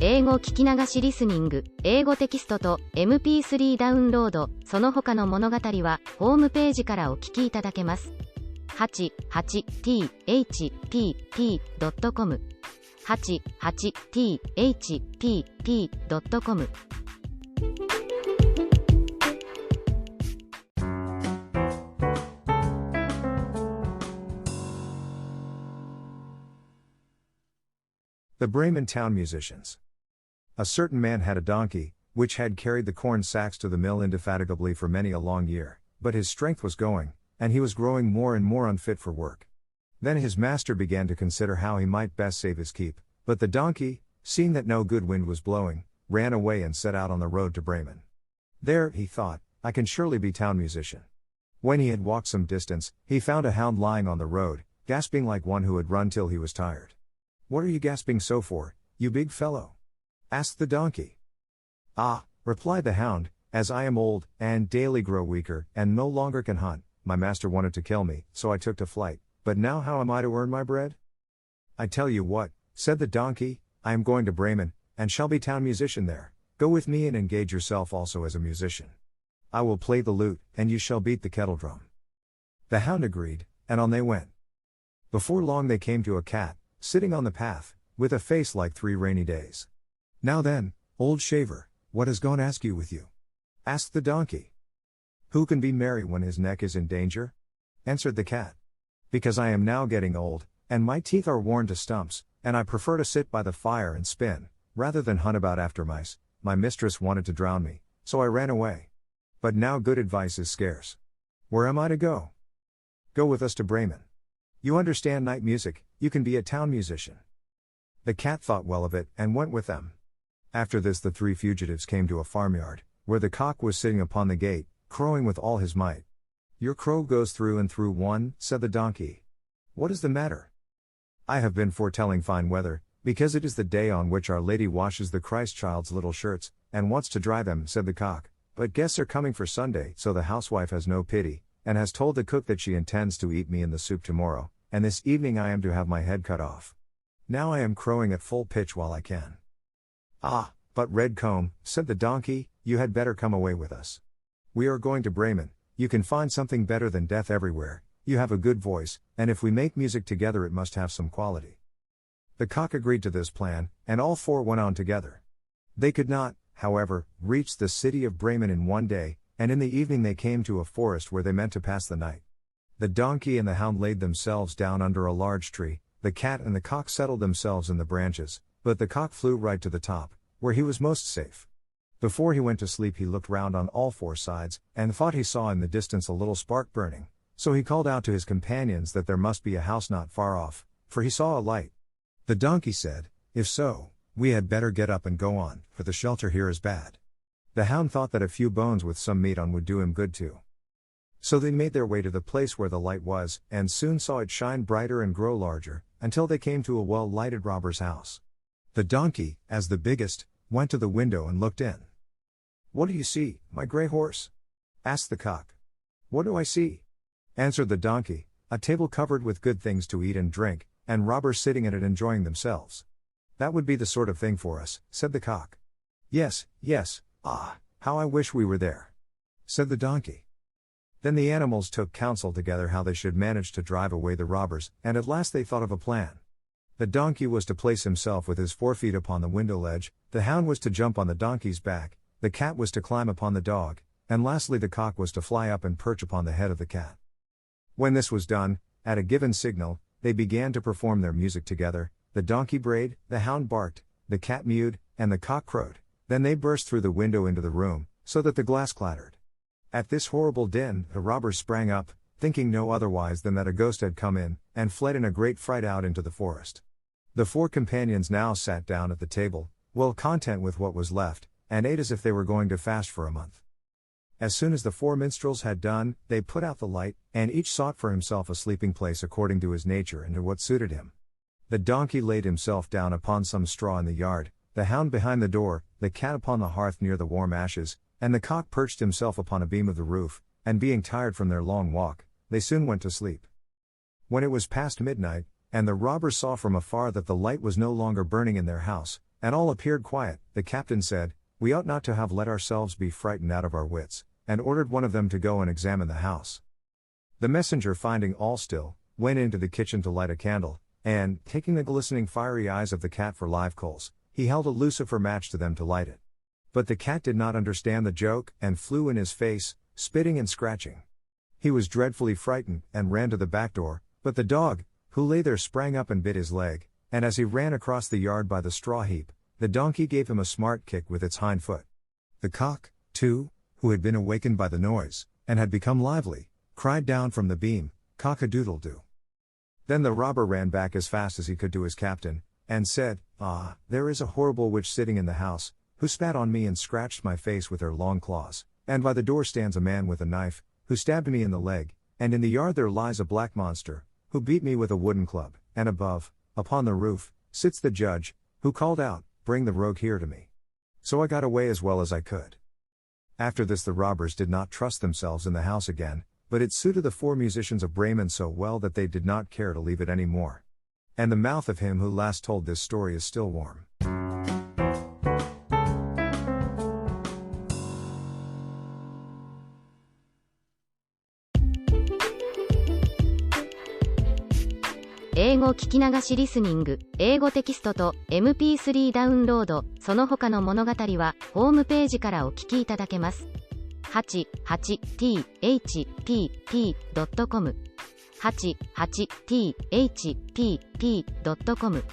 英語聞き流しリスニング、英語テキストと MP3 ダウンロード、その他の物語はホームページからお聞きいただけます。88thpp.com 88thpp.com The Bremen Town Musicians. A certain man had a donkey, which had carried the corn sacks to the mill indefatigably for many a long year, but his strength was going, and he was growing more and more unfit for work. Then his master began to consider how he might best save his keep, but the donkey, seeing that no good wind was blowing, ran away and set out on the road to Bremen. There, he thought, I can surely be town musician. When he had walked some distance, he found a hound lying on the road, gasping like one who had run till he was tired. "What are you gasping so for, you big fellow?" asked the donkey. "Ah," replied the hound, "as I am old, and daily grow weaker, and no longer can hunt, my master wanted to kill me, so I took to flight, but now how am I to earn my bread?" "I tell you what," said the donkey, "I am going to Bremen, and shall be town musician there. Go with me and engage yourself also as a musician. I will play the lute, and you shall beat the kettle drum." The hound agreed, and on they went. Before long they came to a cat, sitting on the path, with a face like 3 rainy days. "Now then, old shaver, what has gone askew with you?" asked the donkey. "Who can be merry when his neck is in danger?" answered the cat. "Because I am now getting old, and my teeth are worn to stumps, and I prefer to sit by the fire and spin, rather than hunt about after mice. My mistress wanted to drown me, so I ran away. But now good advice is scarce. Where am I to go?" "Go with us to Bremen. You understand night music, you can be a town musician." The cat thought well of it, and went with them. After this the 3 fugitives came to a farmyard, where the cock was sitting upon the gate, crowing with all his might. "Your crow goes through and through one," said the donkey. "What is the matter?" "I have been foretelling fine weather, because it is the day on which Our Lady washes the Christ child's little shirts, and wants to dry them," said the cock. "But guests are coming for Sunday, so the housewife has no pity, and has told the cook that she intends to eat me in the soup tomorrow, and this evening I am to have my head cut off. Now I am crowing at full pitch while I can." "Ah, but Redcomb," said the donkey, "you had better come away with us. We are going to Bremen, you can find something better than death everywhere, you have a good voice, and if we make music together it must have some quality." The cock agreed to this plan, and all 4 went on together. They could not, however, reach the city of Bremen in one day, and in the evening they came to a forest where they meant to pass the night. The donkey and the hound laid themselves down under a large tree, the cat and the cock settled themselves in the branches, but the cock flew right to the top, where he was most safe. Before he went to sleep he looked round on all 4 sides, and thought he saw in the distance a little spark burning, so he called out to his companions that there must be a house not far off, for he saw a light. The donkey said, "If so, we had better get up and go on, for the shelter here is bad." The hound thought that a few bones with some meat on would do him good too. So they made their way to the place where the light was, and soon saw it shine brighter and grow larger, until they came to a well-lighted robber's house. The donkey, as the biggest, went to the window and looked in. "What do you see, my grey horse?" asked the cock. "What do I see?" answered the donkey. "A table covered with good things to eat and drink, and robbers sitting at it enjoying themselves." "That would be the sort of thing for us," said the cock. "Yes, yes, ah, how I wish we were there," said the donkey. Then the animals took counsel together how they should manage to drive away the robbers, and at last they thought of a plan. The donkey was to place himself with his 4 feet upon the window ledge, the hound was to jump on the donkey's back, the cat was to climb upon the dog, and lastly the cock was to fly up and perch upon the head of the cat. When this was done, at a given signal, they began to perform their music together. The donkey brayed, the hound barked, the cat mewed, and the cock crowed. Then they burst through the window into the room, so that the glass clattered. At this horrible din, the robbers sprang up, thinking no otherwise than that a ghost had come in, and fled in a great fright out into the forest. The 4 companions now sat down at the table, well content with what was left, and ate as if they were going to fast for a month. As soon as the 4 minstrels had done, they put out the light, and each sought for himself a sleeping place according to his nature and to what suited him. The donkey laid himself down upon some straw in the yard, the hound behind the door, the cat upon the hearth near the warm ashes, and the cock perched himself upon a beam of the roof, and being tired from their long walk, they soon went to sleep. When it was past midnight, and the robbers saw from afar that the light was no longer burning in their house, and all appeared quiet. The captain said, "We ought not to have let ourselves be frightened out of our wits," and ordered one of them to go and examine the house. The messenger, finding all still, went into the kitchen to light a candle, and, taking the glistening fiery eyes of the cat for live coals, he held a lucifer match to them to light it. But the cat did not understand the joke, and flew in his face, spitting and scratching. He was dreadfully frightened, and ran to the back door, but the dog, who lay there, sprang up and bit his leg, and as he ran across the yard by the straw heap, the donkey gave him a smart kick with its hind foot. The cock, too, who had been awakened by the noise, and had become lively, cried down from the beam, "Cock-a-doodle-doo." Then the robber ran back as fast as he could to his captain, and said, "Ah, there is a horrible witch sitting in the house, who spat on me and scratched my face with her long claws, and by the door stands a man with a knife, who stabbed me in the leg, and in the yard there lies a black monster, who beat me with a wooden club, and above, upon the roof, sits the judge, who called out, 'Bring the rogue here to me.' So I got away as well as I could." After this the robbers did not trust themselves in the house again, but it suited the 4 musicians of Bremen so well that they did not care to leave it any more. And the mouth of him who last told this story is still warm.英語聞き流しリスニング、英語テキストと MP3 ダウンロード、その他の物語はホームページからお聞きいただけます。88thpp.com 88thpp.com